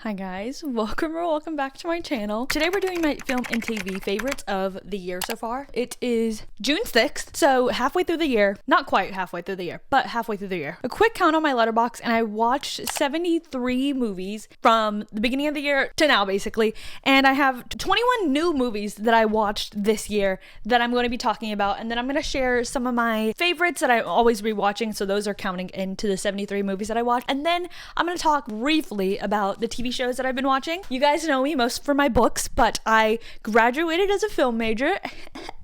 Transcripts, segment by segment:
Hi guys, welcome back to my channel. Today we're doing my film and TV favorites of the year so far. It is June 6th, so halfway through the year. Not quite halfway through the year, but halfway through the year. A quick count on my letterboxd, and I watched 73 movies from the beginning of the year to now basically, and I have 21 new movies that I watched this year that I'm going to be talking about, and then I'm going to share some of my favorites that I'm always rewatching, so those are counting into the 73 movies that I watched, and then I'm going to talk briefly about the TV shows that I've been watching. You guys know me most for my books, but I graduated as a film major.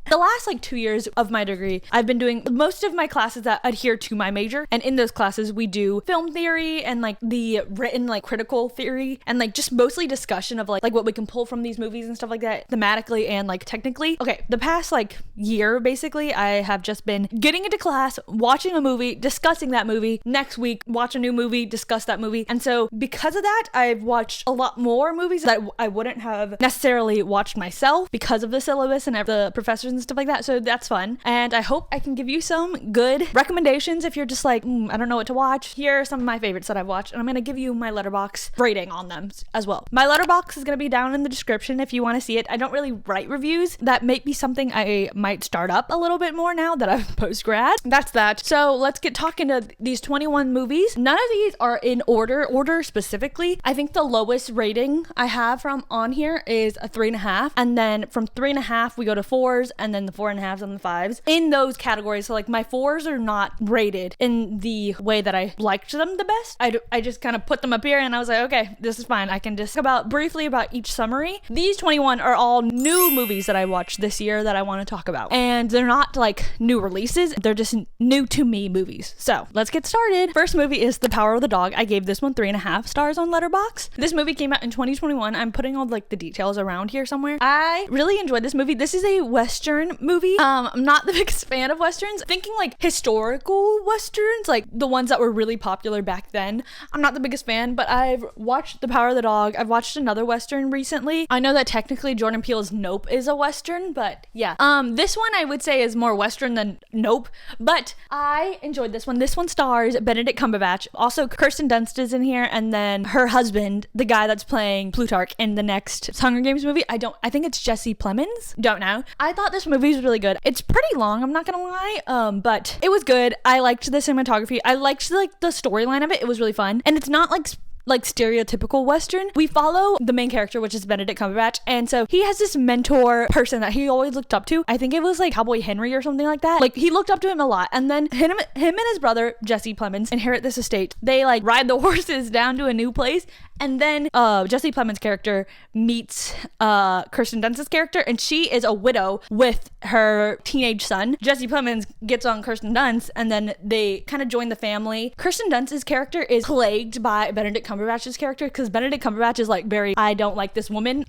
The last 2 years of my degree, I've been doing most of my classes that adhere to my major, and in those classes we do film theory and the written critical theory and just mostly discussion of what we can pull from these movies and stuff like that thematically and technically. Okay, the past year basically I have just been getting into class, watching a movie, discussing that movie, next week watch a new movie, discuss that movie, and so because of that I've watched a lot more movies that I wouldn't have necessarily watched myself because of the syllabus and the professors and stuff like that, so that's fun, and I hope I can give you some good recommendations if you're just I don't know what to watch. Here are some of my favorites that I've watched, and I'm going to give you my letterboxd rating on them as well. My letterboxd is going to be down in the description if you want to see it. I don't really write reviews. That may be something I might start up a little bit more now that I'm post-grad. That's that. So let's get talking to these 21 movies. None of these are in order specifically. I think the lowest rating I have from on here is a 3.5, and then from 3.5 we go to 4s, and then the 4.5s and the 5s in those categories. So my 4s are not rated in the way that I liked them the best. I just kind of put them up here and I was like, okay, this is fine. I can just briefly about each summary. These 21 are all new movies that I watched this year that I want to talk about, and they're not new releases, they're just new to me movies. So let's get started. First movie is The Power of the Dog. I gave this one 3.5 stars on letterboxd. This movie came out in 2021. I'm putting all the details around here somewhere. I really enjoyed this movie. This is a Western movie. I'm not the biggest fan of Westerns. Thinking historical Westerns, the ones that were really popular back then, I'm not the biggest fan, but I've watched The Power of the Dog. I've watched another Western recently. I know that technically Jordan Peele's Nope is a Western, but yeah. This one I would say is more Western than Nope, but I enjoyed this one. This one stars Benedict Cumberbatch. Also, Kirsten Dunst is in here, and then her husband, the guy that's playing Plutarch in the next Hunger Games movie. I think it's Jesse Plemons. Don't know. I thought this movie was really good. It's pretty long, I'm not gonna lie, but it was good. I liked the cinematography. I liked the storyline of it. It was really fun, and it's not stereotypical Western. We follow the main character, which is Benedict Cumberbatch, and so he has this mentor person that he always looked up to. I think it was Cowboy Henry or something like that. He looked up to him a lot, and then him and his brother Jesse Plemons inherit this estate. They ride the horses down to a new place, and then Jesse Plemons' character meets Kirsten Dunst's character, and she is a widow with her teenage son. Jesse Plemons gets on Kirsten Dunst, and then they kind of join the family. Kirsten Dunst's character is plagued by Benedict Cumberbatch's character, because Benedict Cumberbatch is very, I don't like this woman,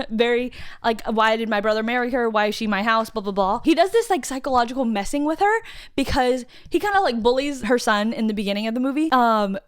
very why did my brother marry her, why is she my house, blah blah blah. He does this psychological messing with her because he kind of bullies her son in the beginning of the movie.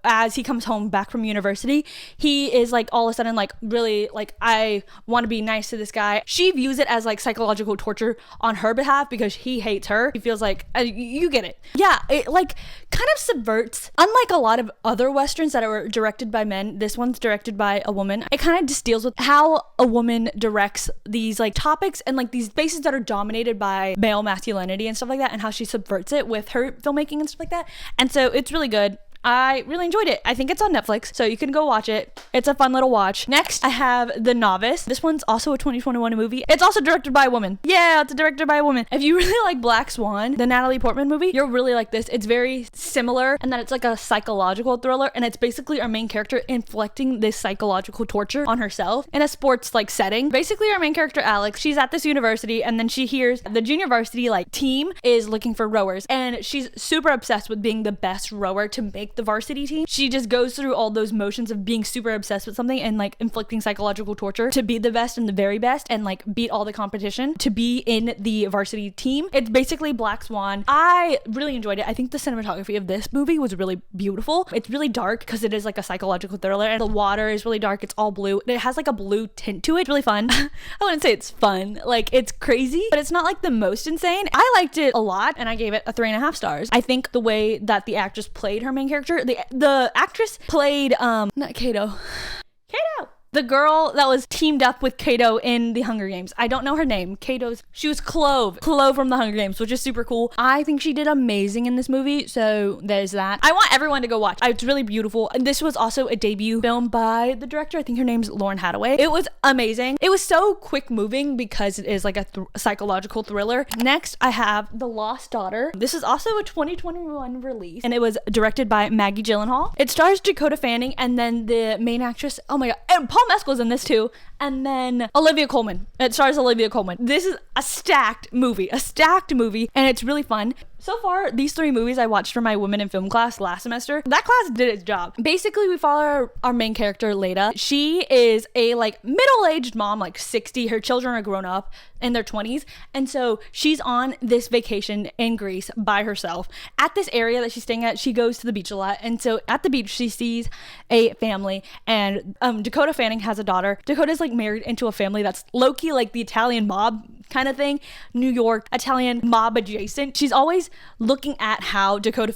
As he comes home back from university, he is all of a sudden really I want to be nice to this guy. She views it as psychological torture on her behalf because he hates her. He feels you get it. Yeah, it kind of subverts, unlike a lot of other Westerns that were directed by men, this one's directed by a woman. It kind of just deals with how a woman directs these topics and these spaces that are dominated by male masculinity and stuff like that, and how she subverts it with her filmmaking and stuff like that. And so it's really good. I really enjoyed it. I think it's on Netflix, so you can go watch it. It's a fun little watch. Next, I have The Novice. This one's also a 2021 movie. It's also directed by a woman. Yeah, it's directed by a woman. If you really like Black Swan, the Natalie Portman movie, you'll really like this. It's very similar in that it's a psychological thriller, and it's basically our main character inflicting this psychological torture on herself in a sports setting. Basically, our main character, Alex, she's at this university, and then she hears the junior varsity team is looking for rowers, and she's super obsessed with being the best rower to make the varsity team. She just goes through all those motions of being super obsessed with something and inflicting psychological torture to be the best and the very best and beat all the competition to be in the varsity team. It's basically Black Swan. I really enjoyed it. I think the cinematography of this movie was really beautiful. It's really dark because it is a psychological thriller, and the water is really dark. It's all blue. It has a blue tint to it. It's really fun. I wouldn't say it's fun. It's crazy, but it's not the most insane. I liked it a lot, and I gave it a 3.5 stars. I think the way that the actress played her main character, the actress played not Kato. the girl that was teamed up with Kato in the Hunger Games. I don't know her name. She was Clove from the Hunger Games, which is super cool. I think she did amazing in this movie, so there's that. I want everyone to go watch. It's really beautiful. This was also a debut film by the director. I think her name's Lauren Hathaway. It was amazing. It was so quick moving because it is like a psychological thriller. Next, I have The Lost Daughter. This is also a 2021 release, and it was directed by Maggie Gyllenhaal. It stars Dakota Fanning, and then the main actress, oh my god, and Paul Mescal's in this too, and then Olivia Colman. It stars Olivia Colman. This is a stacked movie, and it's really fun. So far, these 3 movies I watched for my women in film class last semester. That class did its job. Basically, we follow our main character, Leda. She is a like middle-aged mom, like 60. Her children are grown up in their 20s. And so she's on this vacation in Greece by herself. At this area that she's staying at, she goes to the beach a lot. And so at the beach, she sees a family, and Dakota Fanning has a daughter. Dakota's like married into a family that's low-key like the Italian mob kind of thing, New York, Italian mob adjacent. She's always looking at how Dakota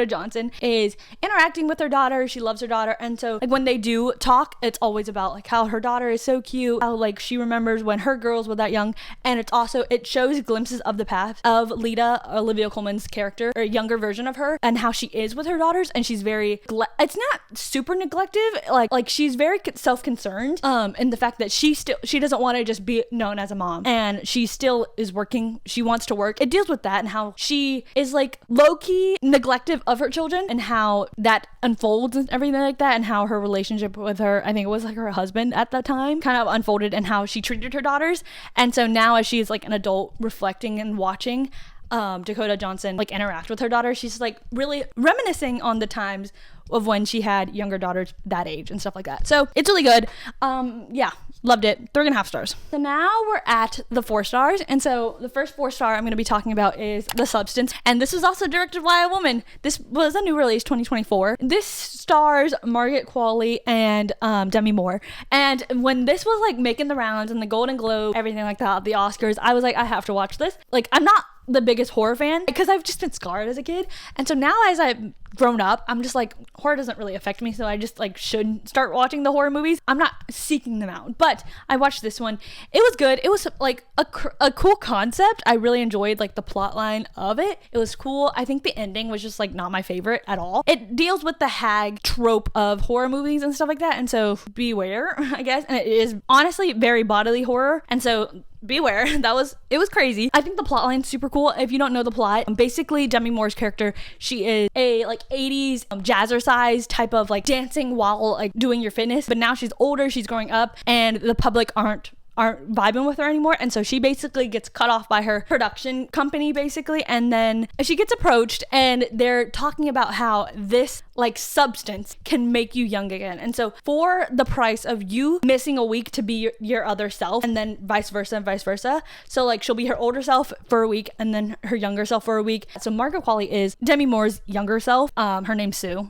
Johnson is interacting with her daughter. She loves her daughter, and so like when they do talk, it's always about like how her daughter is so cute, how like she remembers when her girls were that young. And it shows glimpses of the past of Leda, Olivia Colman's character, or a younger version of her, and how she is with her daughters. And she's very it's not super neglective, like she's very self-concerned in the fact that she doesn't want to just be known as a mom, and she still is working. She wants to work. It deals with that and how she is like low-key neglective of her children, and how that unfolds and everything like that, and how her relationship with her, I think it was like her husband at the time, kind of unfolded, and how she treated her daughters. And so now, as she's like an adult reflecting and watching Dakota Johnson like interact with her daughter, she's like really reminiscing on the times of when she had younger daughters that age and stuff like that. So it's really good. Yeah, loved it. 3.5 stars. So now we're at the 4 stars. And so the first 4-star I'm going to be talking about is The Substance. And this was also directed by a woman. This was a new release, 2024. This stars Margaret Qualley and Demi Moore. And when this was like making the rounds and the Golden Globe, everything like that, the Oscars, I was like, I have to watch this. Like, I'm not the biggest horror fan because I've just been scarred as a kid, and so now as I've grown up, I'm just like, horror doesn't really affect me, so I just like should start watching the horror movies. I'm not seeking them out, but I watched this one. It was good. It was like a cool concept. I really enjoyed like the plot line of it. It was cool. I think the ending was just like not my favorite at all. It deals with the hag trope of horror movies and stuff like that, and so beware, I guess. And it is honestly very bodily horror, and so beware. It was crazy. I think the plot line's super cool. If you don't know the plot, basically Demi Moore's character, she is a like 80s jazzercise type of like dancing while like doing your fitness, but now she's older, she's growing up, and the public aren't vibing with her anymore, and so she basically gets cut off by her production company basically, and then she gets approached and they're talking about how this like substance can make you young again, and so for the price of you missing a week to be your other self, and then vice versa, so like she'll be her older self for a week and then her younger self for a week. So Margaret Qualley is Demi Moore's younger self. Her name's Sue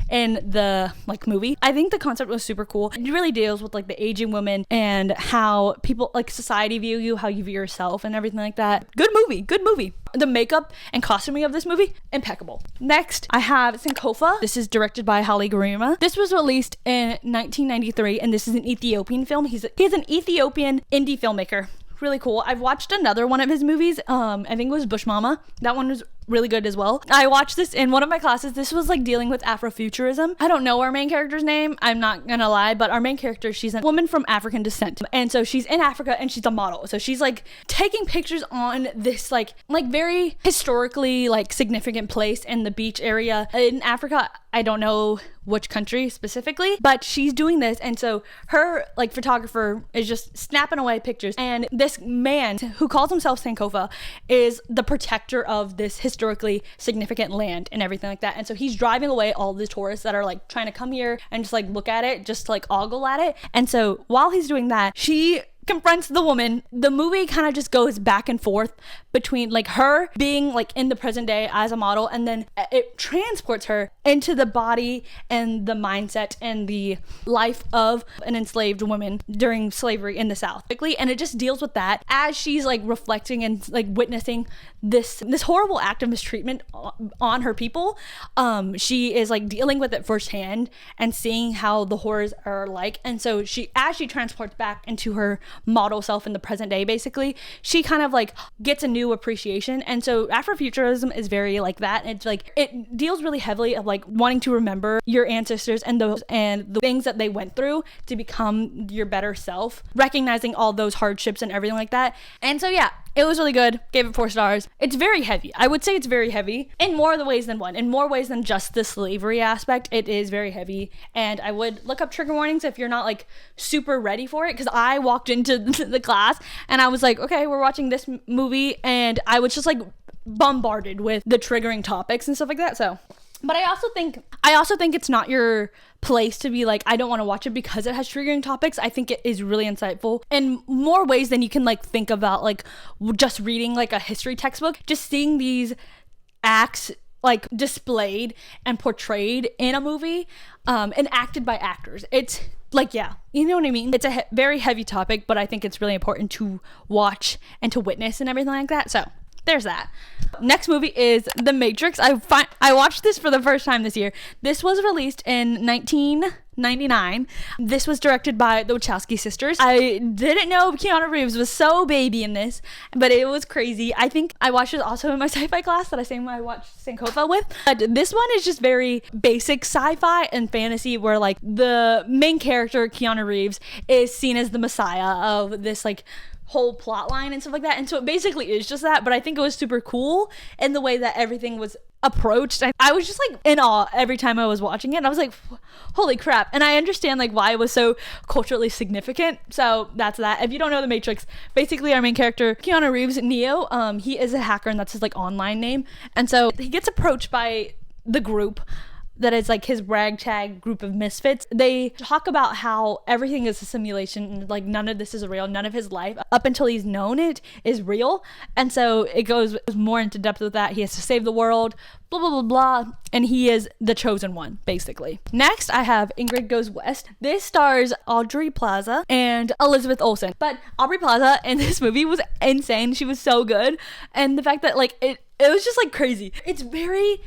in the like movie. I think the concept was super cool. It really deals with like the aging woman and how people like society view you, how you view yourself, and everything like that. Good movie. The makeup and costuming of this movie, impeccable. Next, I have Sankofa. This is directed by Haile Gerima. This was released in 1993, and this is an Ethiopian film. He's an Ethiopian indie filmmaker. Really cool. I've watched another one of his movies. I think it was Bush Mama. That one was really good as well. I watched this in one of my classes. This was like dealing with Afrofuturism. I don't know our main character's name, I'm not gonna lie, but our main character, she's a woman from African descent, and so she's in Africa and she's a model. So she's like taking pictures on this like very historically like significant place in the beach area in Africa. I don't know which country specifically, but she's doing this, and so her like photographer is just snapping away pictures, and this man who calls himself Sankofa is the protector of this historically significant land and everything like that. And so he's driving away all the tourists that are like trying to come here and just like look at it, just like ogle at it. And so while he's doing that, she confronts the woman. The movie kind of just goes back and forth between like her being like in the present day as a model, and then it transports her into the body and the mindset and the life of an enslaved woman during slavery in the South. And it just deals with that as she's like reflecting and like witnessing this horrible act of mistreatment on her people. She is like dealing with it firsthand and seeing how the horrors are like. And so as she transports back into her model self in the present day, basically, she kind of like gets a new appreciation. And so Afrofuturism is very like that. It's like, it deals really heavily of like wanting to remember your ancestors and the things that they went through to become your better self, recognizing all those hardships and everything like that. And so yeah, it was really good. Gave it 4 stars. It's very heavy. I would say it's very heavy in more of the ways than one. In more ways than just the slavery aspect, it is very heavy. And I would look up trigger warnings if you're not like super ready for it. Because I walked into the class and I was like, okay, we're watching this movie. And I was just like bombarded with the triggering topics and stuff like that. So, but I also think it's not your place to be like, I don't want to watch it because it has triggering topics. I think it is really insightful in more ways than you can like think about like just reading like a history textbook. Just seeing these acts like displayed and portrayed in a movie and acted by actors. It's like, yeah, you know what I mean? It's a very heavy topic, but I think it's really important to watch and to witness and everything like that. So there's that. Next movie is The Matrix. I watched this for the first time this year. This was released in 1999. This was directed by the Wachowski sisters. I didn't know Keanu Reeves was so baby in this, but it was crazy. I think I watched it also in my sci-fi class that I watched Sankofa with. But this one is just very basic sci-fi and fantasy, where like the main character, Keanu Reeves, is seen as the messiah of this like whole plot line and stuff like that. And so it basically is just that, but I think it was super cool in the way that everything was approached. I was just like in awe every time I was watching it, and I was like, holy crap. And I understand like why it was so culturally significant. So that's that. If you don't know The Matrix, basically our main character, Keanu Reeves, Neo, he is a hacker, and that's his like online name. And so he gets approached by the group that is like his ragtag group of misfits. They talk about how everything is a simulation, like none of this is real, none of his life up until he's known it is real. And so it goes more into depth with that. He has to save the world, blah blah blah blah, and he is the chosen one, basically. Next I have Ingrid Goes West. This stars Aubrey Plaza and Elizabeth Olsen, but Aubrey Plaza in this movie was insane. She was so good, and the fact that like it was just like crazy. It's very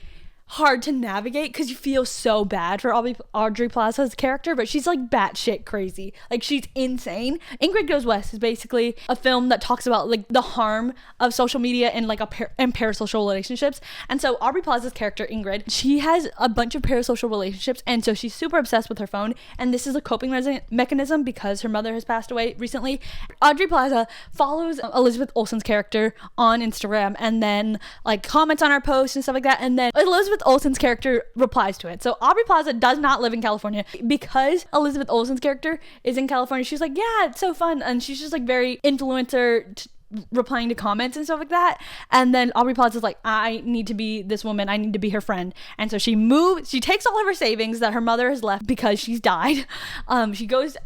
hard to navigate because you feel so bad for Aubrey Plaza's character, but she's like batshit crazy. Like, she's insane. Ingrid Goes West is basically a film that talks about like the harm of social media and like and parasocial relationships. And so Aubrey Plaza's character, Ingrid, she has a bunch of parasocial relationships, and so she's super obsessed with her phone, and this is a coping mechanism because her mother has passed away recently. Aubrey Plaza follows Elizabeth Olsen's character on Instagram and then like comments on her posts and stuff like that, and then Elizabeth Olsen's character replies to it. So Aubrey Plaza does not live in California. Because Elizabeth Olsen's character is in California, she's like, yeah, it's so fun, and she's just like very influencer replying to comments and stuff like that. And then Aubrey Plaza's like, I need to be this woman, I need to be her friend. And so she takes all of her savings that her mother has left because she's died. She goes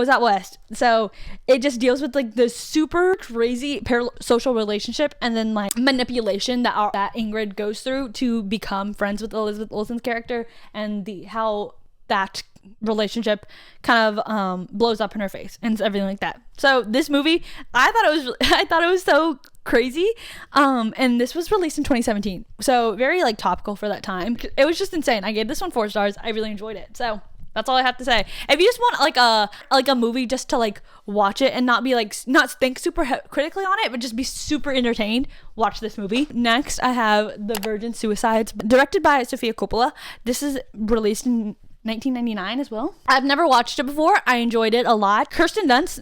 out west. So it just deals with like the super crazy parasocial relationship and then like manipulation that Ingrid goes through to become friends with Elizabeth Olsen's character, and how that relationship kind of blows up in her face and everything like that. So this movie, I thought it was so crazy, and this was released in 2017, so very like topical for that time. It was just insane. I gave this one 4 stars. I really enjoyed it. So that's all I have to say. If you just want like a movie just to like watch it and not think super critically on it, but just be super entertained, watch this movie. Next I have The Virgin Suicides, directed by Sofia Coppola. This is released in 1999 as well. I've never watched it before. I enjoyed it a lot. Kirsten Dunst,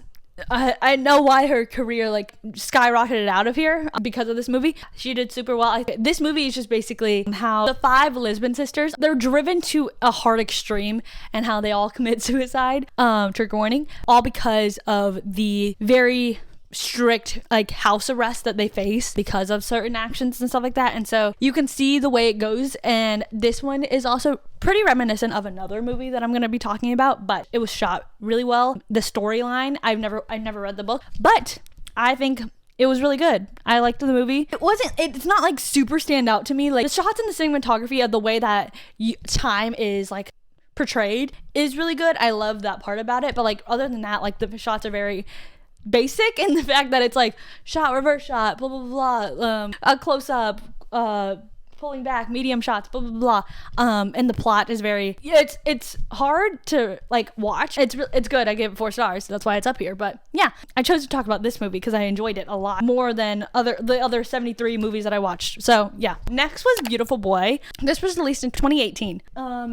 I know why her career like skyrocketed out of here because of this movie. She did super well. This movie is just basically how the 5 Lisbon sisters, they're driven to a hard extreme and how they all commit suicide, trigger warning, all because of the very strict like house arrest that they face because of certain actions and stuff like that. And so you can see the way it goes. And this one is also pretty reminiscent of another movie that I'm going to be talking about, but it was shot really well. The storyline, I never read the book, but I think it was really good. I liked the movie. It's not like super stand out to me. Like the shots and the cinematography of the way that time is like portrayed is really good. I love that part about it. But like other than that, like the shots are very basic in the fact that it's like shot, reverse shot, blah, blah, blah, a close up, pulling back, medium shots, blah blah blah. And the plot is very, it's hard to like watch. It's good. I give it 4 stars. That's why it's up here. But yeah, I chose to talk about this movie because I enjoyed it a lot more than the other 73 movies that I watched. So yeah. Next was Beautiful Boy. This was released in 2018.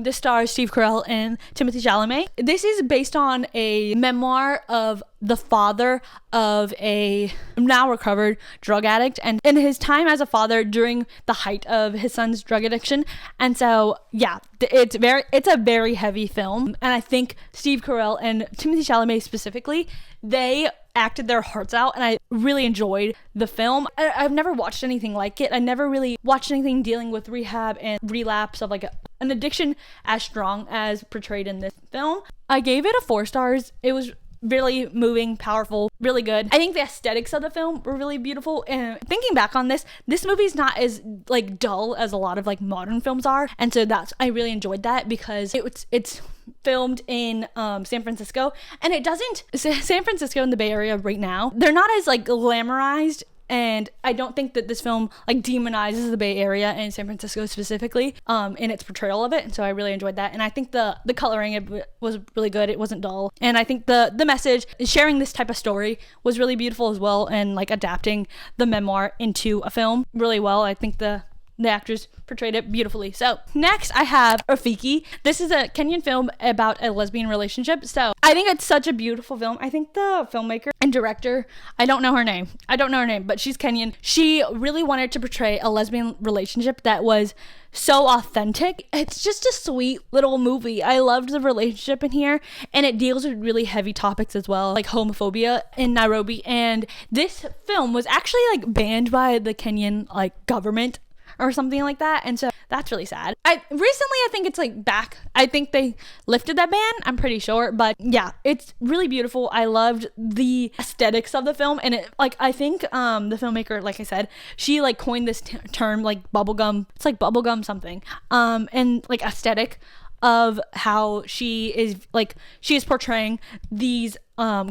This stars Steve Carell and Timothée Chalamet. This is based on a memoir of the father of a now recovered drug addict, and in his time as a father during the height of his son's drug addiction. And so yeah, it's a very heavy film, and I think Steve Carell and Timothée Chalamet specifically, they acted their hearts out, and I really enjoyed the film. I've never watched anything like it. I never really watched anything dealing with rehab and relapse of like an addiction as strong as portrayed in this film. I gave it a 4 stars. It was really moving, powerful, really good. I think the aesthetics of the film were really beautiful. And thinking back on this movie's not as like dull as a lot of like modern films are. And so I really enjoyed that because it's filmed in San Francisco, and San Francisco and the Bay Area right now, they're not as like glamorized. And I don't think that this film like demonizes the Bay Area and San Francisco specifically in its portrayal of it. And so I really enjoyed that. And I think the coloring was really good. It wasn't dull. And I think the message, sharing this type of story, was really beautiful as well. And like adapting the memoir into a film really well. I think the actors portrayed it beautifully. So next I have Rafiki. This is a Kenyan film about a lesbian relationship. So I think it's such a beautiful film. I think the filmmaker and director, I don't know her name, but she's Kenyan. She really wanted to portray a lesbian relationship that was so authentic. It's just a sweet little movie. I loved the relationship in here, and it deals with really heavy topics as well, like homophobia in Nairobi. And this film was actually like banned by the Kenyan like government or something like that, and so that's really sad. I think it's like back. I think they lifted that ban, I'm pretty sure, but yeah, it's really beautiful. I loved the aesthetics of the film, and it like I think the filmmaker, like I said, she like coined this term like bubblegum. It's like bubblegum something, and like aesthetic of how she is portraying these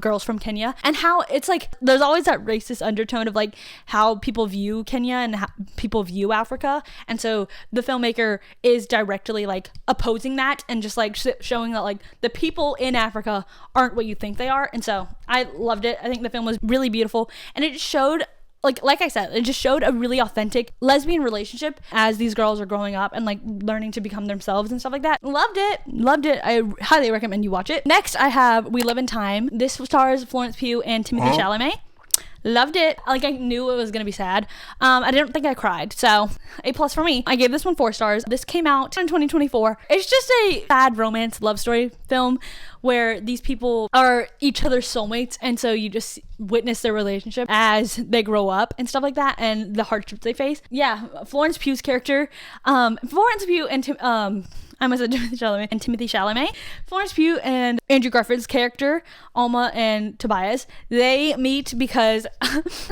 girls from Kenya, and how it's like there's always that racist undertone of like how people view Kenya and how people view Africa. And so the filmmaker is directly like opposing that and just like showing that like the people in Africa aren't what you think they are. And so I loved it. I think the film was really beautiful, and it showed like I said, it just showed a really authentic lesbian relationship as these girls are growing up and like learning to become themselves and stuff like that. Loved it. I highly recommend you watch it. Next, I have We Live in Time. This stars Florence Pugh and Timothée Chalamet. Loved it. Like I knew it was gonna be sad. I didn't think I cried, so A+ for me. I gave this one 4 stars. This came out in 2024. It's just a sad romance love story film where these people are each other's soulmates, and so you just witness their relationship as they grow up and stuff like that, and the hardships they face. Yeah, Florence Pugh's character, Florence Pugh and Timothée Chalamet. Florence Pugh and Andrew Garfield's character, Alma and Tobias, they meet because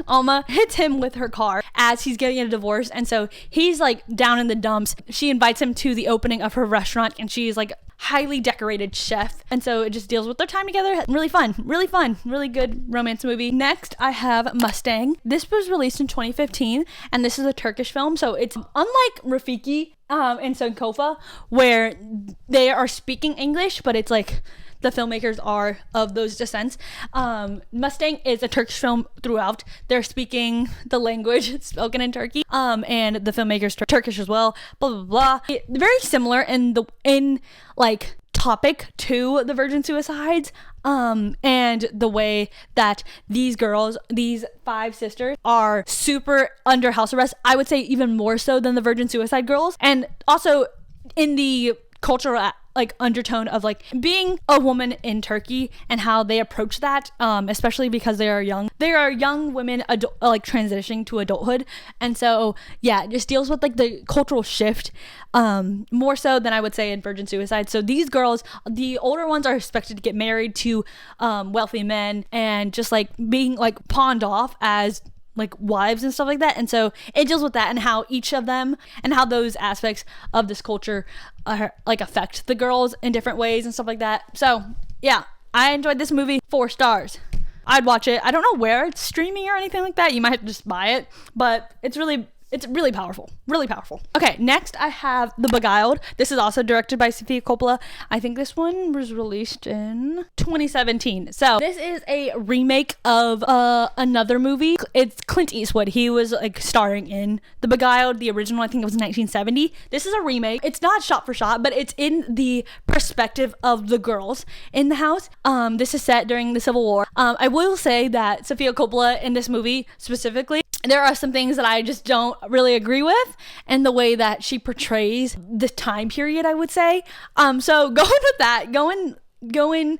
Alma hits him with her car as he's getting a divorce, and so he's like down in the dumps. She invites him to the opening of her restaurant, and she's like highly decorated chef, and so it just deals with their time together. Really fun, really good romance movie. Next, I have Mustang. This was released in 2015, and this is a Turkish film, so it's unlike Rafiki and Sankofa, where they are speaking English, but it's like the filmmakers are of those descents. Mustang is a Turkish film throughout. They're speaking the language spoken in Turkey, and the filmmakers Turkish as well. Blah blah blah. Very similar in like topic to the Virgin Suicides, and the way that these girls, these 5 sisters, are super under house arrest. I would say even more so than the Virgin Suicide girls, and also in the cultural like undertone of like being a woman in Turkey and how they approach that, especially because they are young women like transitioning to adulthood. And so yeah, it just deals with like the cultural shift more so than I would say in Virgin Suicide. So these girls, the older ones, are expected to get married to wealthy men and just like being like pawned off as like wives and stuff like that. And so it deals with that and how each of them and how those aspects of this culture like affect the girls in different ways and stuff like that. So yeah, I enjoyed this movie. 4 stars. I'd watch it. I don't know where it's streaming or anything like that. You might have to just buy it, but it's really powerful. Really powerful. Okay, next I have The Beguiled. This is also directed by Sofia Coppola. I think this one was released in 2017. So this is a remake of another movie. It's Clint Eastwood. He was like starring in The Beguiled. The original, I think it was 1970. This is a remake. It's not shot for shot, but it's in the perspective of the girls in the house. This is set during the Civil War. I will say that Sofia Coppola in this movie specifically, there are some things that I just don't really agree with and the way that she portrays the time period, I would say. So going with that, going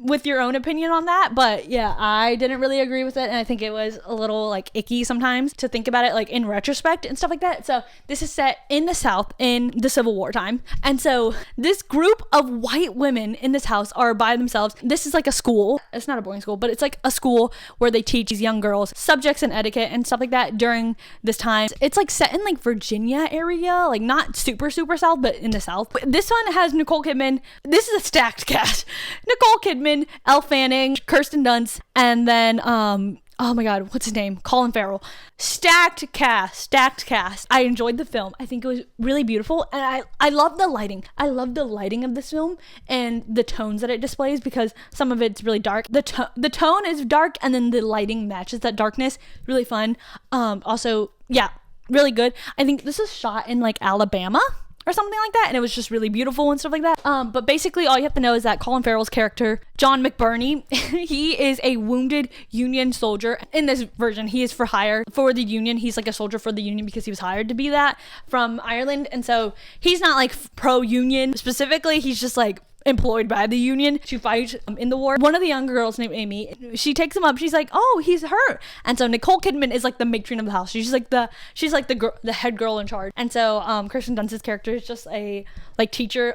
with your own opinion on that. But yeah, I didn't really agree with it, and I think it was a little like icky sometimes to think about it like in retrospect and stuff like that. So this is set in the South in the Civil War time, and so this group of white women in this house are by themselves. This is like a school. It's not a boarding school, but it's like a school where they teach these young girls subjects and etiquette and stuff like that during this time. It's like set in like Virginia area, like not super South, but in the South. This one has Nicole Kidman. This is a stacked cast. Nicole Kidman, Elle Fanning, Kirsten Dunst, and then oh my god, what's his name? Colin Farrell. Stacked cast. I enjoyed the film. I think it was really beautiful, and I love the lighting. I love the lighting of this film and the tones that it displays, because some of it's really dark. The tone is dark, and then the lighting matches that darkness. Really fun. Also, yeah, really good. I think this is shot in like Alabama or something like that, and it was just really beautiful and stuff like that. But basically all you have to know is that Colin Farrell's character, John McBurney, he is a wounded Union soldier. In this version, he is for hire for the Union. He's like a soldier for the Union because he was hired to be that from Ireland, and so he's not like pro-Union specifically. He's just like employed by the Union to fight in the war. One of the young girls named Amy, she takes him up. She's like, oh, he's her. And so Nicole Kidman is like the matron of the house. She's like the head girl in charge. And so Kirsten Dunst's character is just a like teacher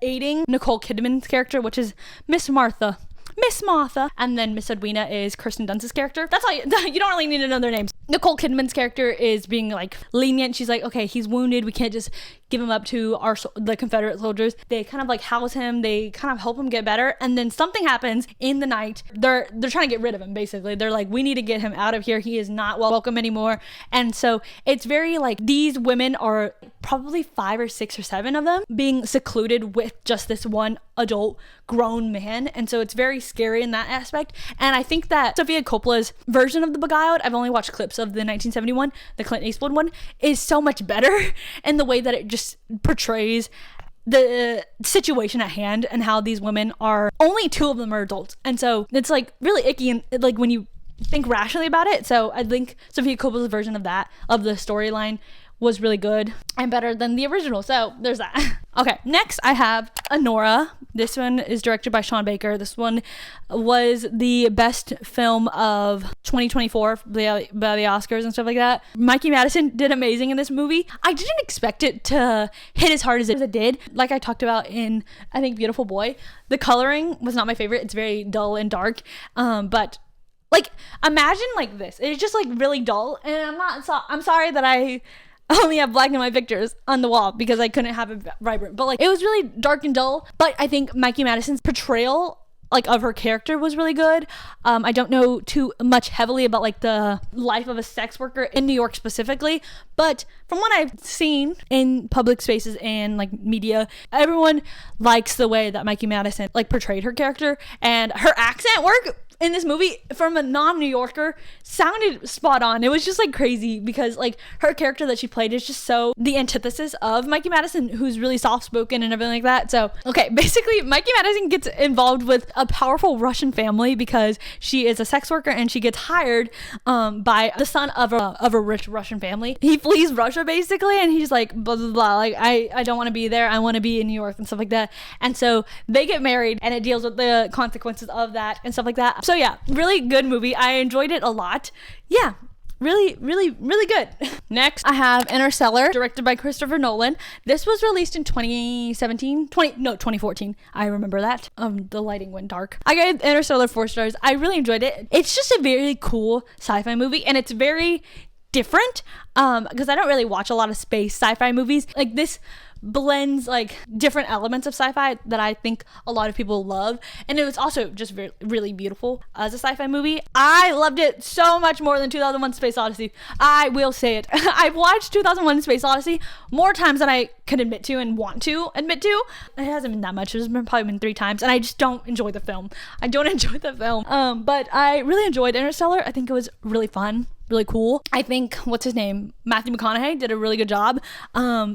aiding Nicole Kidman's character, which is Miss Martha, and then Miss Edwina is Kirsten Dunst's character. That's all. You don't really need to know their names. Nicole Kidman's character is being like lenient. She's like, okay, he's wounded. We can't just give him up to the Confederate soldiers. They kind of like house him. They kind of help him get better. And then something happens in the night. They're trying to get rid of him. Basically, they're like, we need to get him out of here. He is not welcome anymore. And so it's very like these women are probably 5 or 6 or 7 of them being secluded with just this one adult grown man, and so it's very scary in that aspect. And I think that Sofia Coppola's version of The Beguiled, I've only watched clips of the 1971, the Clint Eastwood one, is so much better in the way that it just portrays the situation at hand and how these women are, only 2 of them are adults, and so it's like really icky and like when you think rationally about it. So I think Sofia Coppola's version of that, of the storyline, was really good and better than the original. So there's that. Okay, next I have Anora. This one is directed by Sean Baker. This one was the best film of 2024 by the Oscars and stuff like that. Mikey Madison did amazing in this movie. I didn't expect it to hit as hard as it did. Like I talked about in, I think, Beautiful Boy, the coloring was not my favorite. It's very dull and dark. But like, imagine like this. It's just like really dull, and I'm sorry that I only have black and white pictures on the wall because I couldn't have it vibrant, but like it was really dark and dull. But I think Mikey Madison's portrayal like of her character was really good. I don't know too much heavily about like the life of a sex worker in New York specifically, but from what I've seen in public spaces and like media, everyone likes the way that Mikey Madison like portrayed her character, and her accent work in this movie from a non-New Yorker sounded spot on. It was just like crazy because like her character that she played is just so the antithesis of Mikey Madison, who's really soft-spoken and everything like that. So okay, basically Mikey Madison gets involved with a powerful Russian family because she is a sex worker and she gets hired by the son of a rich Russian family. He flees Russia basically, and he's like blah blah blah, like I don't want to be there, I want to be in New York and stuff like that. And so they get married and it deals with the consequences of that and stuff like that. So yeah, really good movie. I enjoyed it a lot. Yeah, really good. Next, I have Interstellar, directed by Christopher Nolan. This was released in 2014. I remember that. The lighting went dark. I gave Interstellar 4 stars. I really enjoyed it. It's just a very cool sci-fi movie, and it's very different because I don't really watch a lot of space sci-fi movies. Like this blends like different elements of sci-fi that I think a lot of people love, and it was also just really beautiful as a sci-fi movie. I loved it so much more than 2001 Space Odyssey. I will say it. I've watched 2001 Space Odyssey more times than I can admit to and want to admit to. It hasn't been that much. It's probably been 3 times, and I just don't enjoy the film. But I really enjoyed Interstellar. I think it was really fun, really cool. I think what's his name, Matthew McConaughey, did a really good job.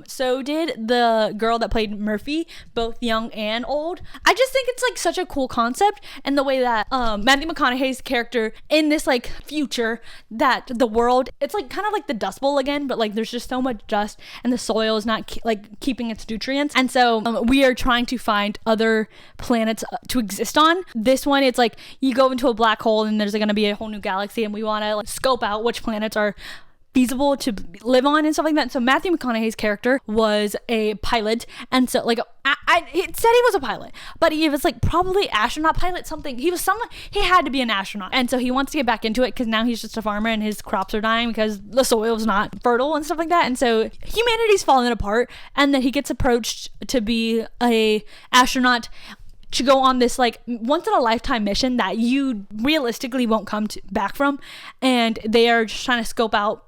So did the girl that played Murphy, both young and old. I just think it's like such a cool concept, and the way that Matthew McConaughey's character in this like future, that the world, it's like kind of like the Dust Bowl again, but like there's just so much dust and the soil is not keeping its nutrients, and so we are trying to find other planets to exist on. This one, it's like you go into a black hole and there's going to be a whole new galaxy, and we want to like scope out which planets are feasible to live on and stuff like that. So Matthew McConaughey's character was a pilot, and so like it said he was a pilot, but he was like probably astronaut pilot something. He had to be an astronaut, and so he wants to get back into it because now he's just a farmer and his crops are dying because the soil is not fertile and stuff like that. And so humanity's falling apart, and then he gets approached to be a astronaut to go on this like once in a lifetime mission that you realistically won't come back from, and they are just trying to scope out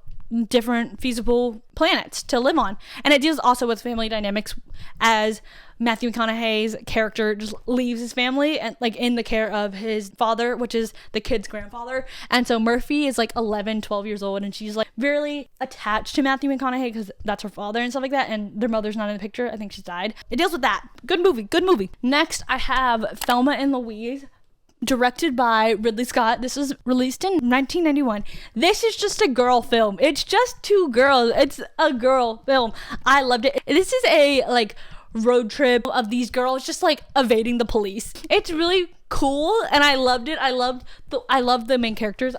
different feasible planets to live on. And it deals also with family dynamics, as Matthew McConaughey's character just leaves his family and like in the care of his father, which is the kid's grandfather. And so Murphy is like 12 years old, and she's like very attached to Matthew McConaughey because that's her father and stuff like that, and their mother's not in the picture. I think she's died. It deals with that. Good movie. Next, I have Thelma and Louise, directed by Ridley Scott. This was released in 1991. This is just a girl film. It's just 2 girls. It's a girl film. I loved it. This is a like road trip of these girls just like evading the police. It's really cool, and I loved it. I loved the main characters.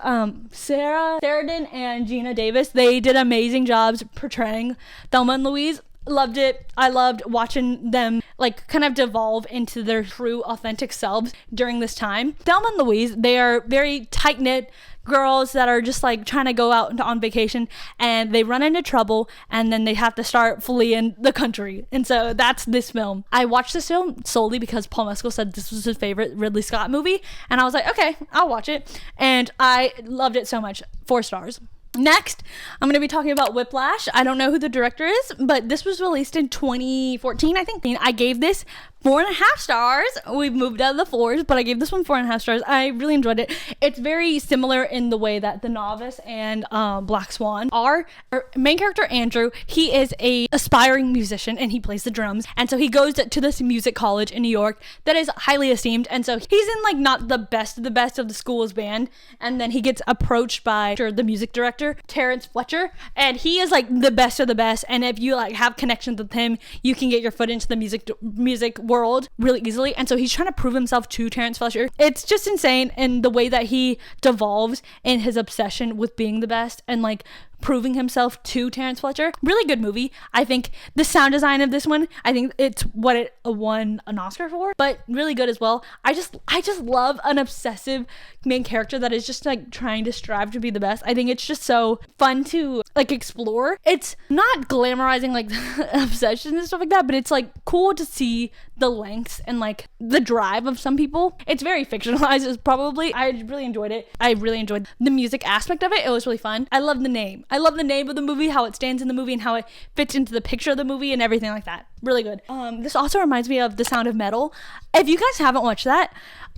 Sarah Sheridan and Gina Davis. They did amazing jobs portraying Thelma and Louise. Loved it. I loved watching them like kind of devolve into their true authentic selves during this time. Thelma and Louise, they are very tight-knit girls that are just like trying to go out on vacation, and they run into trouble, and then they have to start fleeing the country. And so that's this film. I watched this film solely because Paul Mescal said this was his favorite Ridley Scott movie, and I was like, okay, I'll watch it. And I loved it so much. 4 stars. Next, I'm going to be talking about Whiplash. I don't know who the director is, but this was released in 2014, I think. I gave this 4.5 stars. We've moved out of the 4s, but I gave this one 4.5 stars. I really enjoyed it. It's very similar in the way that The Novice and Black Swan are. Our main character, Andrew, he is a aspiring musician, and he plays the drums. And so he goes to this music college in New York that is highly esteemed. And so he's in like not the best of the school's band. And then he gets approached by the music director, Terrence Fletcher, and he is like the best of the best. And if you like have connections with him, you can get your foot into the music world really easily. And so he's trying to prove himself to Terrence Fletcher. It's just insane in the way that he devolves in his obsession with being the best and like proving himself to Terrence Fletcher. Really good movie. I think the sound design of this one, I think it's what it won an Oscar for, but really good as well. I just love an obsessive main character that is just like trying to strive to be the best. I think it's just so fun to like explore. It's not glamorizing like obsession and stuff like that, but it's like cool to see the lengths and like the drive of some people. It's very fictionalized, is probably. I really enjoyed it. I really enjoyed the music aspect of it. It was really fun. I love the name. I love the name of the movie, how it stands in the movie, and how it fits into the picture of the movie and everything like that. Really good. This also reminds me of The Sound of Metal. If you guys haven't watched that,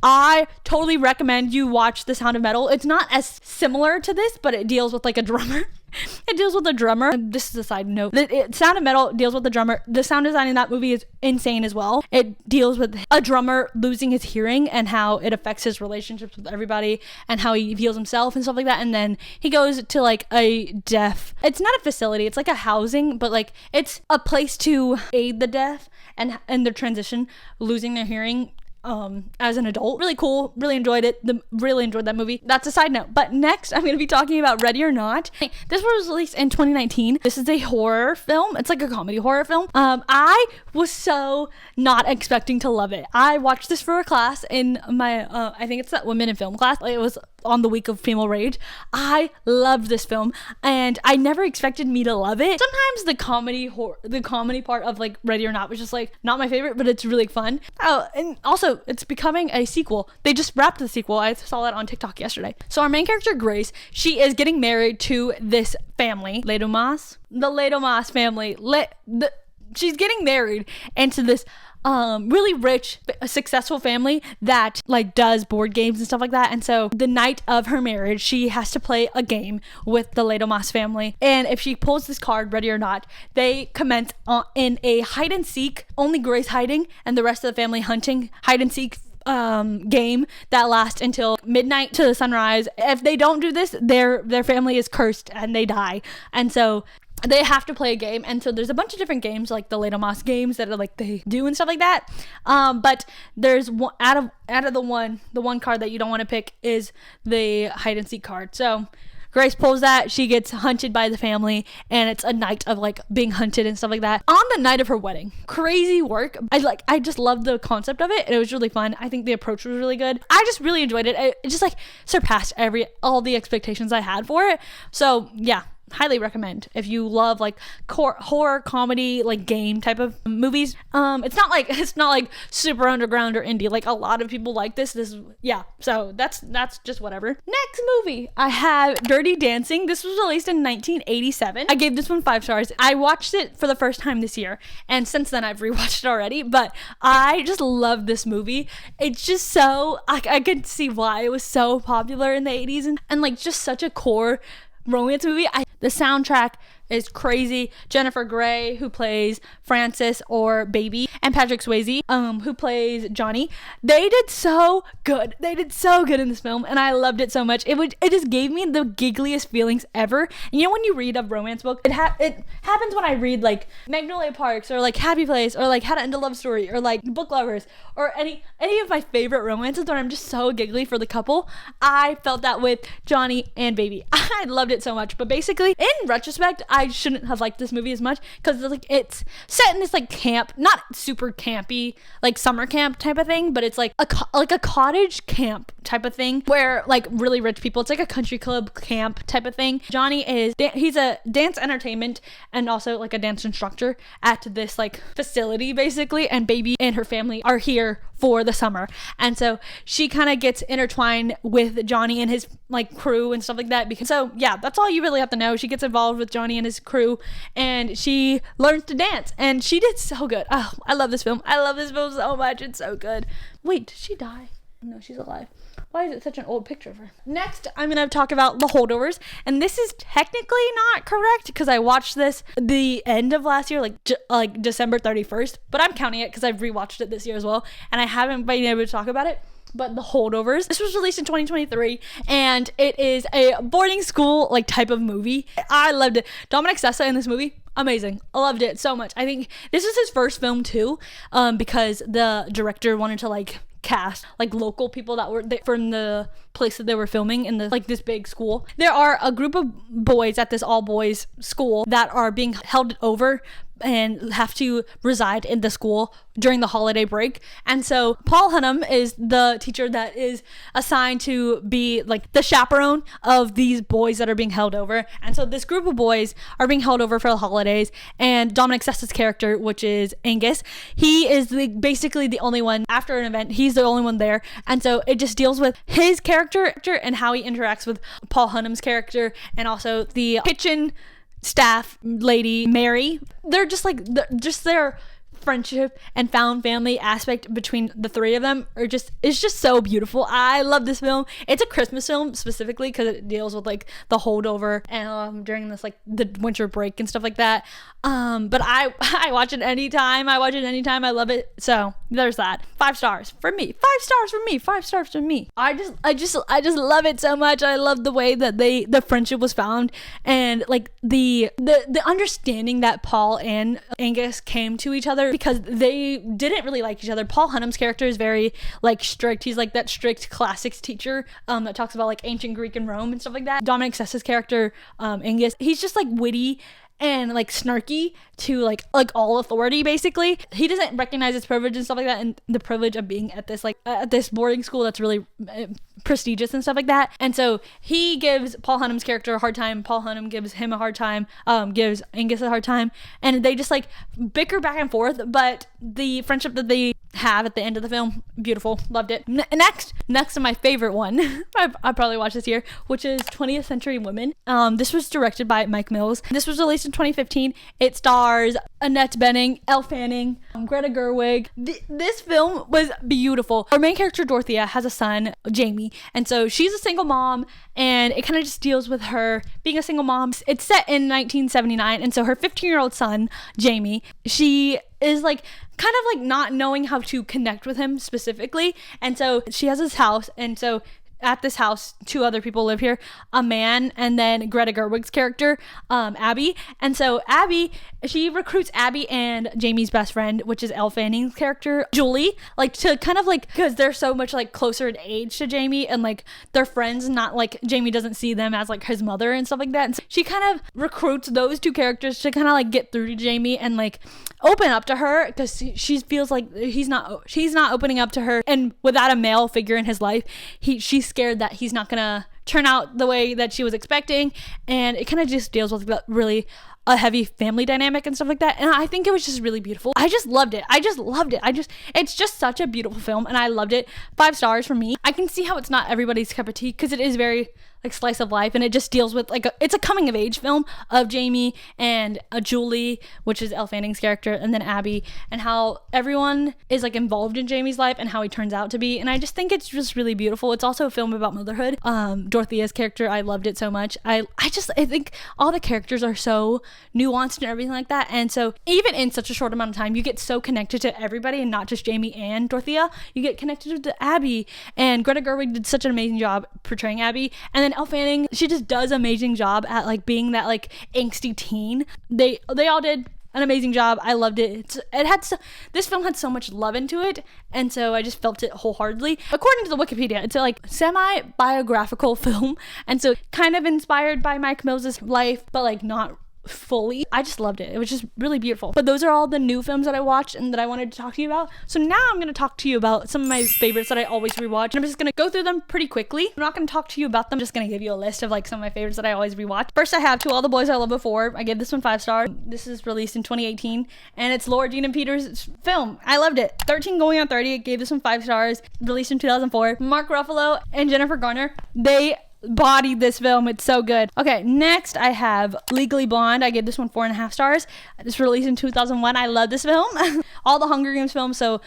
I totally recommend you watch The Sound of Metal. It's not as similar to this, but it deals with like a drummer. It deals with a drummer. This is a side note. Sound of Metal deals with the drummer. The sound design in that movie is insane as well. It deals with a drummer losing his hearing and how it affects his relationships with everybody and how he feels himself and stuff like that. And then he goes to like a deaf, it's not a facility, it's like a housing, but like it's a place to aid the deaf and their transition, losing their hearing as an adult. Really cool. Really enjoyed it. Really enjoyed that movie. That's a side note. But next, I'm going to be talking about Ready or Not. This was released in 2019. This is a horror film. It's like a comedy horror film. I was so not expecting to love it. I watched this for a class in my, I think it's that women in film class. It was on the week of Female Rage. I loved this film, and I never expected me to love it. Sometimes the comedy part of like Ready or Not was just like not my favorite, but it's really fun. Oh, and also it's becoming a sequel. They just wrapped the sequel. I saw that on TikTok yesterday. So our main character, Grace, she is getting married to this family, the Lasso family. She's getting married into this really rich, successful family that like does board games and stuff like that. And so the night of her marriage, she has to play a game with the Lasso family. And if she pulls this card, Ready or Not, they commence in a hide and seek, only Grace hiding and the rest of the family hunting, hide and seek game that lasts until midnight to the sunrise. If they don't do this, their family is cursed and they die. And so they have to play a game, and so there's a bunch of different games like the Lasso games that are like they do and stuff like that. But there's one out of the one card that you don't want to pick is the hide and seek card. So Grace pulls that, she gets hunted by the family, and it's a night of like being hunted and stuff like that on the night of her wedding. Crazy work. I just loved the concept of it, and it was really fun. I think the approach was really good. I just really enjoyed it. It just like surpassed all the expectations I had for it. So yeah, highly recommend if you love like horror comedy like game type of movies. It's not like super underground or indie like a lot of people like this. So that's just whatever. Next movie I have Dirty Dancing. This was released in 1987. I gave this one 5 stars. I watched it for the first time this year, and since then I've rewatched it already, but I just love this movie. It's just so I could see why it was so popular in the 80s and like just such a core romance movie. The soundtrack is crazy. Jennifer Grey, who plays Frances or Baby, and Patrick Swayze, who plays Johnny. They did so good. They did so good in this film, and I loved it so much. It just gave me the giggliest feelings ever. And you know when you read a romance book, it happens when I read like Magnolia Parks or like Happy Place or like How to End a Love Story or like Book Lovers or any of my favorite romances when I'm just so giggly for the couple. I felt that with Johnny and Baby. I loved it so much. But basically, in retrospect, I shouldn't have liked this movie as much because like it's set in this like camp, not super campy like summer camp type of thing, but it's like a cottage camp type of thing where like really rich people, it's like a country club camp type of thing. Johnny he's a dance entertainment and also like a dance instructor at this like facility basically, and Baby and her family are here for the summer, and so she kind of gets intertwined with Johnny and his like crew and stuff like that. Because so yeah, that's all you really have to know. She gets involved with Johnny and his crew, and she learns to dance, and she did so good. Oh, I love this film. I love this film so much. It's so good. Wait, did she die? No, she's alive. Why is it such an old picture of her? Next, I'm going to talk about The Holdovers, and this is technically not correct because I watched this the end of last year, like December 31st, but I'm counting it because I've rewatched it this year as well, and I haven't been able to talk about it. But The Holdovers, this was released in 2023, and it is a boarding school like type of movie. I loved it. Dominic Sessa in this movie, amazing. I loved it so much. I think this is his first film too, because the director wanted to like cast like local people that were from the place that they were filming in the like this big school. There are a group of boys at this all boys school that are being held over and have to reside in the school during the holiday break. And so Paul Hunnam is the teacher that is assigned to be like the chaperone of these boys that are being held over. And so this group of boys are being held over for the holidays, and Dominic Sessa's character, which is Angus, he is basically the only one after an event. He's the only one there. And so it just deals with his character and how he interacts with Paul Hunnam's character, and also the kitchen staff lady Mary. They're just like their friendship and found family aspect between the three of them is just so beautiful. I love this film. It's a Christmas film specifically because it deals with like the holdover and during this like the winter break and stuff like that. But I watch it anytime. I love it. So there's that. 5 stars for me. 5 stars for me. 5 stars for me. I just love it so much. I love the way that the friendship was found, and like the understanding that Paul and Angus came to each other because they didn't really like each other. Paul Hunnam's character is very like strict. He's like that strict classics teacher that talks about like ancient Greek and Rome and stuff like that. Dominic Sessa's character, Angus, he's just like witty and like snarky to like all authority basically. He doesn't recognize his privilege and stuff like that, and the privilege of being at this like at this boarding school that's really prestigious and stuff like that. And so he gives Paul Hunnam's character a hard time. Paul Hunnam gives him a hard time, gives Angus a hard time, and they just like bicker back and forth. But the friendship that they have at the end of the film, beautiful. Loved it. Next to my favorite one I probably watched this year, which is 20th Century Women. This was directed by Mike Mills. This was released in 2015. It stars Annette Bening, Elle Fanning, Greta Gerwig. This film was beautiful. Our main character Dorothea has a son, Jamie, and so she's a single mom, and it kind of just deals with her being a single mom. It's set in 1979, and so her 15-year-old son, Jamie, she is like kind of like not knowing how to connect with him specifically, and so she has this house, and so at this house 2 other people live here, a man and then Greta Gerwig's character, Abby. And so Abby, she recruits Abby and Jamie's best friend, which is Elle Fanning's character, Julie, like to kind of like, because they're so much like closer in age to Jamie, and like they're friends, not like Jamie doesn't see them as like his mother and stuff like that. And so she kind of recruits those 2 characters to kind of like get through to Jamie and like open up to her, because she feels like she's not opening up to her, and without a male figure in his life, she's scared that he's not gonna turn out the way that she was expecting. And it kind of just deals with really a heavy family dynamic and stuff like that, and I think it was just really beautiful. I just loved it. It's just such a beautiful film, and I loved it. 5 stars for me. I can see how it's not everybody's cup of tea, because it is very like slice of life, and it just deals with like it's a coming of age film of Jamie and Julie, which is Elle Fanning's character, and then Abby, and how everyone is like involved in Jamie's life and how he turns out to be. And I just think it's just really beautiful. It's also a film about motherhood. Dorothea's character, I loved it so much. I think all the characters are so nuanced and everything like that, and so even in such a short amount of time, you get so connected to everybody, and not just Jamie and Dorothea. You get connected to Abby, and Greta Gerwig did such an amazing job portraying Abby, and then Elle Fanning, she just does an amazing job at like being that like angsty teen. They all did an amazing job. I loved it. This film had so much love into it, and so I just felt it wholeheartedly. According to the Wikipedia, it's a like semi-biographical film, and so kind of inspired by Mike Mills' life, but like not fully. I just loved it. It was just really beautiful. But those are all the new films that I watched and that I wanted to talk to you about. So now I'm going to talk to you about some of my favorites that I always rewatch, and I'm just going to go through them pretty quickly. I'm not going to talk to you about them. I'm just going to give you a list of like some of my favorites that I always rewatch. First, I have To All the Boys I Loved Before. I gave this one 5 stars. This is released in 2018, and it's Laura Jean and Peter's film. I loved it. 13 Going on 30. I gave this one 5 stars. Released in 2004. Mark Ruffalo and Jennifer Garner, they bodied this film. It's so good. Okay, next I have Legally Blonde. I gave this one 4.5 stars. This was released in 2001. I love this film. All the Hunger Games films. So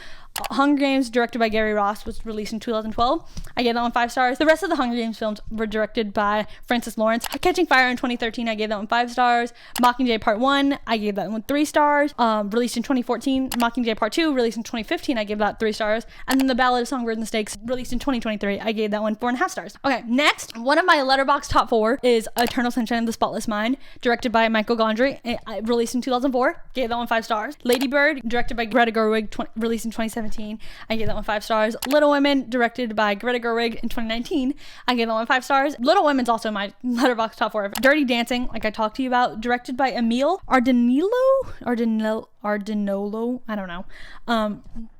Hunger Games, directed by Gary Ross, was released in 2012. I gave that one 5 stars. The rest of the Hunger Games films were directed by Francis Lawrence. Catching Fire in 2013, I gave that one 5 stars. Mockingjay Part 1, I gave that one 3 stars. Released in 2014. Mockingjay Part 2, released in 2015, I gave that 3 stars. And then The Ballad of Songbirds and Snakes, released in 2023, I gave that one 4.5 stars. Okay, next, one of my letterboxd top 4 is Eternal Sunshine of the Spotless Mind, directed by Michael Gondry, released in 2004, gave that one 5 stars. Lady Bird, directed by Greta Gerwig, released in 2017, I gave that one 5 stars. Little Women, directed by Greta Gerwig in 2019, I gave that one 5 stars. Little Women's also my letterboxd top 4. Dirty Dancing, like I talked to you about, directed by Emile Ardinolo, I don't know.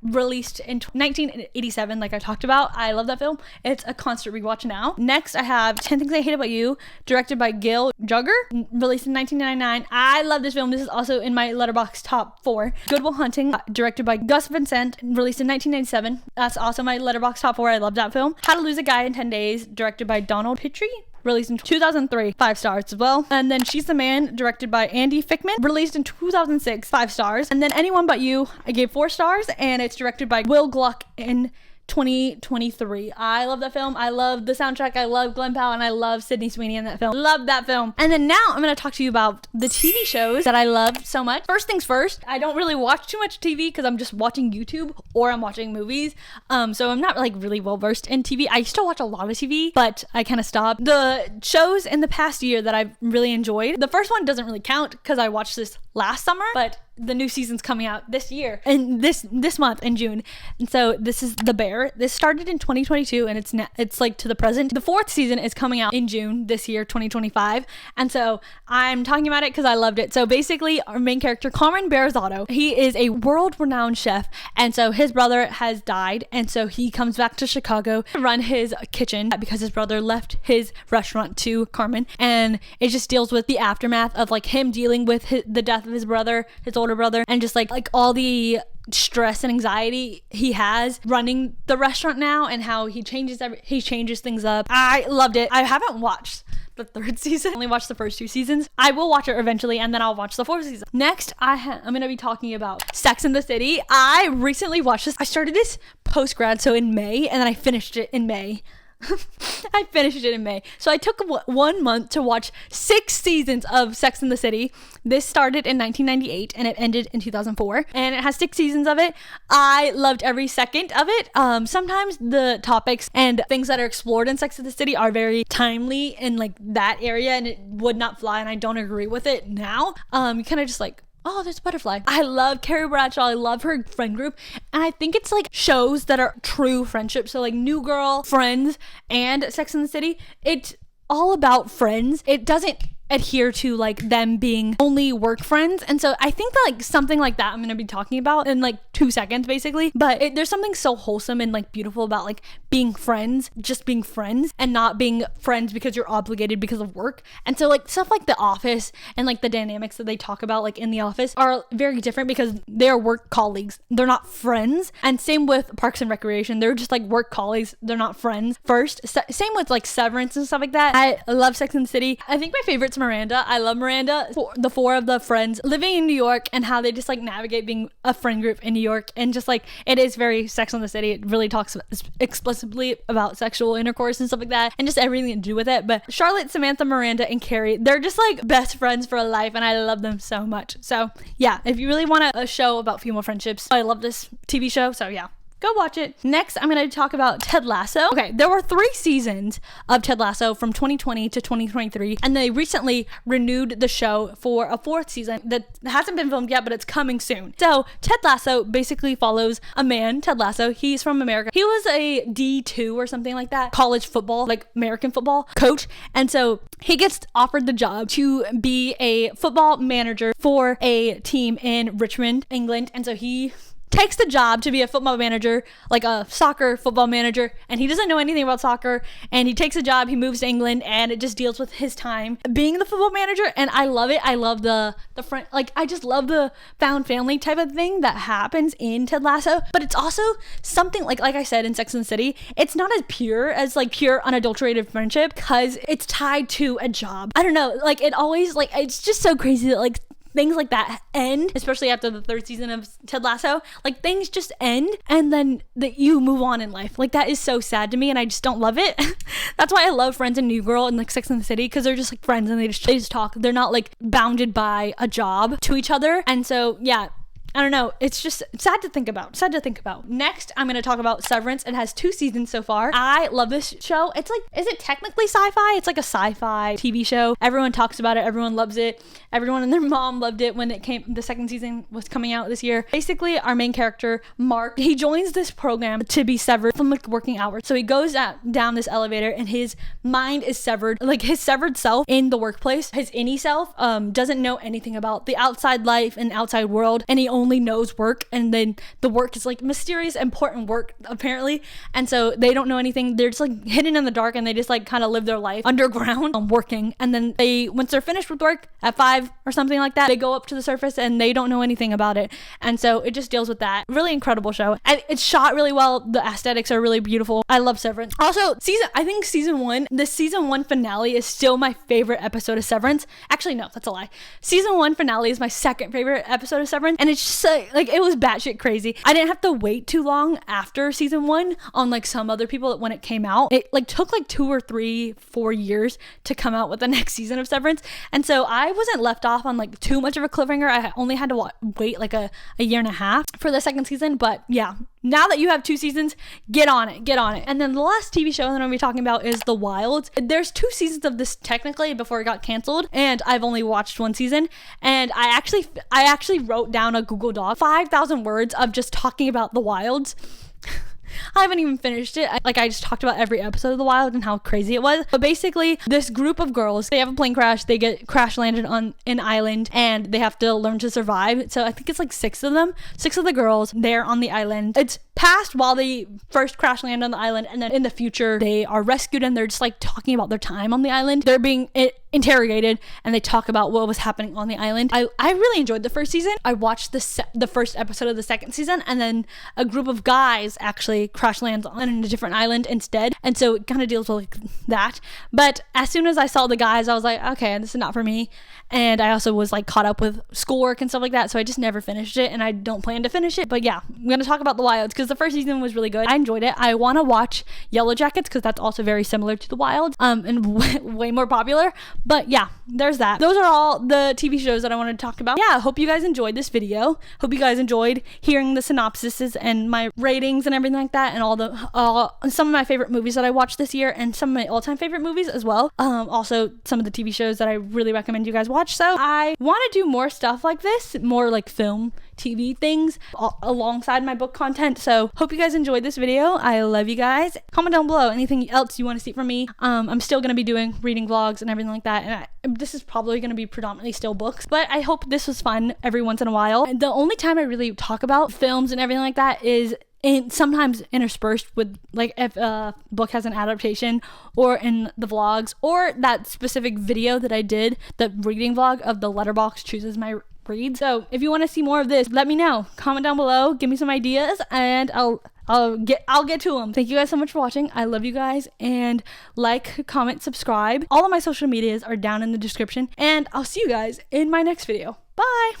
Released in 1987, like I talked about. I love that film. It's a constant rewatch now. Next, I have 10 Things I Hate About You, directed by Gil Jugger, released in 1999. I love this film. This is also in my letterboxd top 4. Good Will Hunting, directed by Gus Van Sant, released in 1997. That's also my letterboxd top 4. I love that film. How to Lose a Guy in 10 Days, directed by Donald Petrie, released in 2003, 5 stars as well. And then She's the Man, directed by Andy Fickman, released in 2006, 5 stars. And then Anyone But You, I gave 4 stars, and it's directed by Will Gluck in 2023. I love that film. I love the soundtrack. I love Glenn Powell, and I love Sydney Sweeney in that film. Love that film. And then now I'm going to talk to you about the TV shows that I love so much. First things first, I don't really watch too much TV because I'm just watching YouTube or I'm watching movies. So I'm not like really well versed in TV. I used to watch a lot of TV, but I kind of stopped. The shows in the past year that I've really enjoyed, the first one doesn't really count because I watched this last summer, but the new season's coming out this year and this month in June. And so this is The Bear. This started in 2022 and it's like to the present. The 4th season is coming out in June this year, 2025. And so I'm talking about it because I loved it. So basically our main character, Carmen Berzotto, he is a world-renowned chef. And so his brother has died. And so he comes back to Chicago to run his kitchen because his brother left his restaurant to Carmen. And it just deals with the aftermath of like him dealing with the death of his brother, his older brother, and just like all the stress and anxiety he has running the restaurant now, and how he changes things up. I loved it. I haven't watched the 3rd season. I only watched the first 2 seasons. I will watch it eventually, and then I'll watch the 4th season. Next, I'm going to be talking about Sex and the City. I recently watched this. I started this post-grad, so in May, and then I finished it in May. I finished it in May. So I took 1 month to watch 6 seasons of Sex and the City. This started in 1998 and it ended in 2004. And it has 6 seasons of it. I loved every second of it. Sometimes the topics and things that are explored in Sex and the City are very timely in like that area, and it would not fly, and I don't agree with it now. You kind of just like, oh, there's a butterfly. I love Carrie Bradshaw. I love her friend group. And I think it's like shows that are true friendships. So like New Girl, Friends, and Sex and the City. It's all about friends. It doesn't adhere to like them being only work friends. And so I think that like something like that I'm going to be talking about in like 2 seconds basically. But there's something so wholesome and like beautiful about like being friends, just being friends, and not being friends because you're obligated because of work. And so like stuff like The Office and like the dynamics that they talk about like in The Office are very different because they're work colleagues. They're not friends. And same with Parks and Recreation. They're just like work colleagues. They're not friends first. Same with like Severance and stuff like that. I love Sex and the City. I think my favorite's Miranda. I love Miranda. The 4 of the friends living in New York and how they just like navigate being a friend group in New York, and just like it is very Sex and the City. It really talks explicitly about sexual intercourse and stuff like that, and just everything to do with it. But Charlotte, Samantha, Miranda, and Carrie, they're just like best friends for life, and I love them so much. So yeah, if you really want a show about female friendships, I love this TV show. So yeah, go watch it. Next, I'm going to talk about Ted Lasso. Okay, there were 3 seasons of Ted Lasso from 2020 to 2023, and they recently renewed the show for a 4th season that hasn't been filmed yet, but it's coming soon. So Ted Lasso basically follows a man, Ted Lasso. He's from America. He was a D2 or something like that, college football, like American football coach. And so he gets offered the job to be a football manager for a team in Richmond, England. And so he takes the job to be a football manager, like a soccer football manager, and he doesn't know anything about soccer, and he takes a job, he moves to England, and it just deals with his time being the football manager, and I love it. I love the friend, like I just love the found family type of thing that happens in Ted Lasso, but it's also something like I said in Sex and the City, it's not as pure as like pure unadulterated friendship because it's tied to a job. I don't know, like it always, like it's just so crazy that like things like that end, especially after the 3rd season of Ted Lasso. Like things just end and then that you move on in life. Like that is so sad to me, and I just don't love it. That's why I love Friends and New Girl and like Sex and the City, because they're just like friends and they just talk. They're not like bounded by a job to each other. And so yeah, I don't know. It's just sad to think about. Next, I'm going to talk about Severance. It has 2 seasons so far. I love this show. It's like, is it technically sci-fi? It's like a sci-fi TV show. Everyone talks about it. Everyone loves it. Everyone and their mom loved it when the 2nd season was coming out this year. Basically, our main character, Mark, he joins this program to be severed from like working hours. So he goes down this elevator and his mind is severed. Like his severed self in the workplace, his innie self, doesn't know anything about the outside life and outside world. And he only knows work, and then the work is like mysterious, important work apparently, and so they don't know anything. They're just like hidden in the dark, and they just like kind of live their life underground working, and then once they're finished with work at 5 or something like that, they go up to the surface and they don't know anything about it. And so it just deals with that. Really incredible show, and it's shot really well. The aesthetics are really beautiful. I love Severance. Also, I think the season 1 finale is still my favorite episode of Severance. Actually, no, that's a lie. Season 1 finale is my second favorite episode of Severance, and it's just like it was batshit crazy. I didn't have to wait too long after season 1 on like some other people when it came out. It like took like 2 or 3, 4 years to come out with the next season of Severance, and so I wasn't left off on like too much of a cliffhanger. I only had to wait like a year and a half for the second season, but yeah, now that you have 2 seasons, get on it. And then the last TV show that I'm going to be talking about is The Wilds. There's 2 seasons of this technically before it got canceled, and I've only watched 1 season, and I actually wrote down a Google Doc, 5,000 words of just talking about The Wilds. I haven't even finished it. I just talked about every episode of The Wild and how crazy it was. But basically, this group of girls, they have a plane crash, they get crash landed on an island, and they have to learn to survive. So I think it's like 6 of them, 6 of the girls, they're on the island. It's past while they first crash land on the island, and then in the future they are rescued, and they're just like talking about their time on the island. They're being interrogated, and they talk about what was happening on the island. I really enjoyed the first season. I watched the first episode of the second season, and then a group of guys actually crash lands on a different island instead, and so it kind of deals with like that. But as soon as I saw the guys, I was like, okay, this is not for me. And I also was like caught up with schoolwork and stuff like that, so I just never finished it, and I don't plan to finish it. But yeah, I'm gonna talk about The Wilds because the first season was really good. I enjoyed it. I want to watch Yellow Jackets because that's also very similar to The Wilds, and way more popular. But yeah, there's that. Those are all the TV shows that I wanted to talk about. Yeah, I hope you guys enjoyed this video. Hope you guys enjoyed hearing the synopsises and my ratings and everything like that, and all some of my favorite movies that I watched this year, and some of my all-time favorite movies as well. Also some of the TV shows that I really recommend you guys watch. So I want to do more stuff like this, more like film, TV things alongside my book content. So hope you guys enjoyed this video. I love you guys. Comment down below anything else you want to see from me. I'm still going to be doing reading vlogs and everything like that, and this is probably going to be predominantly still books, but I hope this was fun every once in a while. And the only time I really talk about films and everything like that is sometimes interspersed with like if a book has an adaptation, or in the vlogs, or that specific video that I did, the reading vlog of the letterboxd chooses my read. So if you want to see more of this, let me know. Comment down below, give me some ideas, and I'll get to them. Thank you guys so much for watching. I love you guys, and like, comment, subscribe. All of my social medias are down in the description, and I'll see you guys in my next video. Bye.